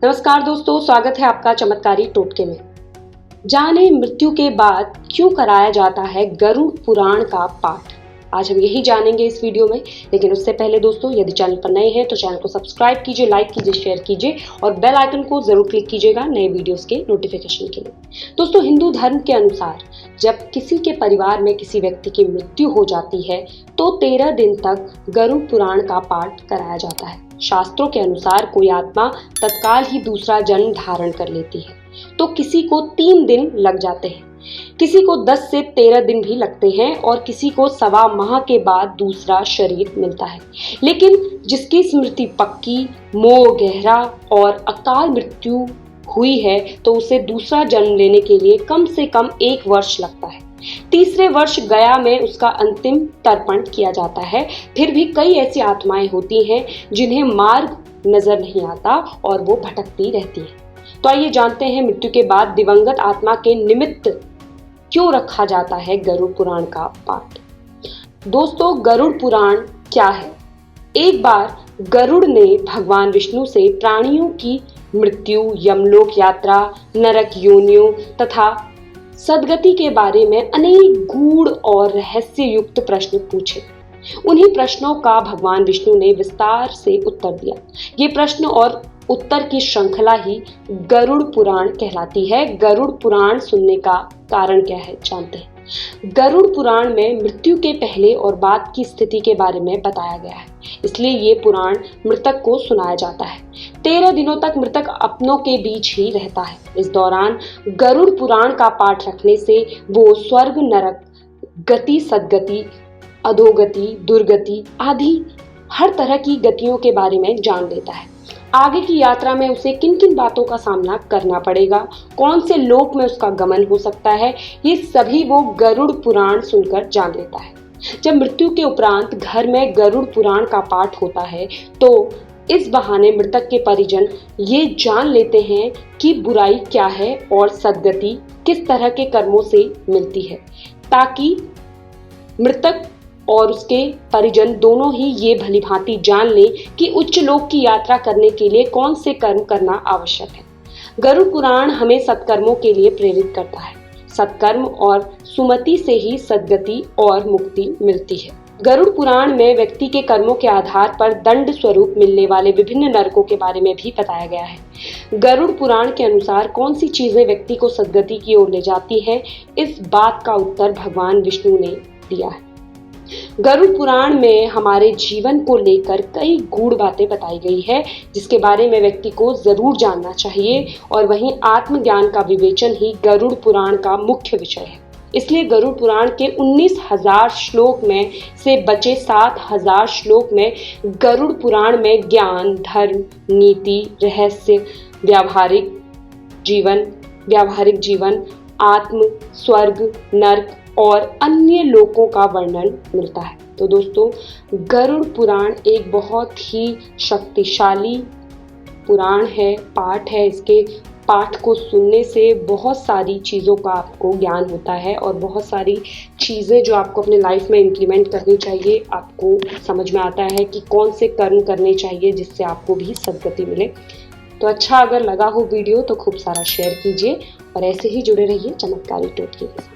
नमस्कार दोस्तों, स्वागत है आपका चमत्कारी टोटके में। जाने मृत्यु के बाद क्यों कराया जाता है गरुड़ पुराण का पाठ। आज हम यही जानेंगे इस वीडियो में। लेकिन उससे पहले दोस्तों, यदि चैनल पर नए हैं तो चैनल को सब्सक्राइब कीजिए, लाइक कीजिए, शेयर कीजिए और बेल आइकन को जरूर क्लिक कीजिएगा नए वीडियोस के नोटिफिकेशन के लिए। दोस्तों, हिंदू धर्म के अनुसार जब किसी के परिवार में किसी व्यक्ति की मृत्यु हो जाती है तो 13 दिन तक गरुड़ पुराण का पाठ कराया जाता है। शास्त्रों के अनुसार कोई आत्मा तत्काल ही दूसरा जन्म धारण कर लेती है तो किसी को 3 दिन लग जाते हैं, किसी को 10 से 13 दिन भी लगते हैं और किसी को 1.25 माह के बाद दूसरा शरीर मिलता है। लेकिन जिसकी स्मृति पक्की, मोह गहरा और अकाल मृत्यु हुई है तो उसे दूसरा जन्म लेने के लिए कम से कम 1 वर्ष लगता है। तीसरे वर्ष गया में उसका अंतिम तर्पण किया जाता है। फिर भी कई ऐसी आत्माएं होती हैं जिन्हें मार्ग नजर नहीं आता और वो भटकती रहती हैं। तो आइए जानते हैं मृत्यु के बाद दिवंगत आत्मा के निमित्त क्यों रखा जाता है गरुड़ पुराण का पाठ। दोस्तों, गरुड़ पुराण क्या है? एक बार गरुड़ ने भगवान विष्णु से प्राणियों की मृत्यु, यमलोक यात्रा, नरक योनियों तथा सदगति के बारे में अनेक गूढ़ और रहस्य युक्त प्रश्न पूछे। उन्हीं प्रश्नों का भगवान विष्णु ने विस्तार से उत्तर दिया। ये प्रश्न और उत्तर की श्रृंखला ही गरुड़ पुराण कहलाती है। गरुड़ पुराण सुनने का कारण क्या है, जानते हैं। गरुड़ पुराण में मृत्यु के पहले और बाद की स्थिति के बारे में बताया गया है, इसलिए ये पुराण मृतक को सुनाया जाता है। 13 दिनों तक मृतक अपनों के बीच ही रहता है। इस दौरान गरुड़ पुराण का पाठ रखने से वो स्वर्ग, नरक, गति, सदगति, अधोगति, दुर्गति आदि हर तरह की गतियों के बारे में जान लेता है। आगे की यात्रा में उसे किन किन बातों का सामना करना पड़ेगा, कौन से लोक में उसका गमन हो सकता है, ये सभी वो गरुड़ पुराण सुनकर जान लेता है। जब मृत्यु के उपरांत घर में गरुड़ पुराण का पाठ होता है तो इस बहाने मृतक के परिजन ये जान लेते हैं कि बुराई क्या है और सद्गति किस तरह के कर्मों से मिलती है, ताकि मृतक और उसके परिजन दोनों ही ये भली भांति जान लें कि उच्च लोक की यात्रा करने के लिए कौन से कर्म करना आवश्यक है। गरुड़ पुराण हमें सत्कर्मों के लिए प्रेरित करता है। सत्कर्म और सुमति से ही सद्गति और मुक्ति मिलती है। गरुड़ पुराण में व्यक्ति के कर्मों के आधार पर दंड स्वरूप मिलने वाले विभिन्न नरकों के बारे में भी बताया गया है। गरुड़ पुराण के अनुसार कौन सी चीजें व्यक्ति को सद्गति की ओर ले जाती है, इस बात का उत्तर भगवान विष्णु ने दिया है। गरुड़ पुराण में हमारे जीवन को लेकर कई गूढ़ बातें बताई गई है, जिसके बारे में व्यक्ति को जरूर जानना चाहिए। और वहीं आत्मज्ञान का विवेचन ही गरुड़ पुराण का मुख्य विषय है। इसलिए गरुड़ पुराण के 19,000 श्लोक में से बचे 7,000 श्लोक में गरुड़ पुराण में ज्ञान, धर्म, नीति, रहस्य, व्यावहारिक जीवन, आत्म, स्वर्ग, नर्क और अन्य लोकों का वर्णन मिलता है। तो दोस्तों, गरुड़ पुराण एक बहुत ही शक्तिशाली पुराण है, पाठ है। इसके पाठ को सुनने से बहुत सारी चीज़ों का आपको ज्ञान होता है और बहुत सारी चीज़ें जो आपको अपने लाइफ में इम्प्लीमेंट करनी चाहिए, आपको समझ में आता है कि कौन से कर्म करने चाहिए जिससे आपको भी सद्गति मिले। तो अच्छा अगर लगा हो वीडियो तो खूब सारा शेयर कीजिए और ऐसे ही जुड़े रहिए चमत्कारी टोटके के साथ।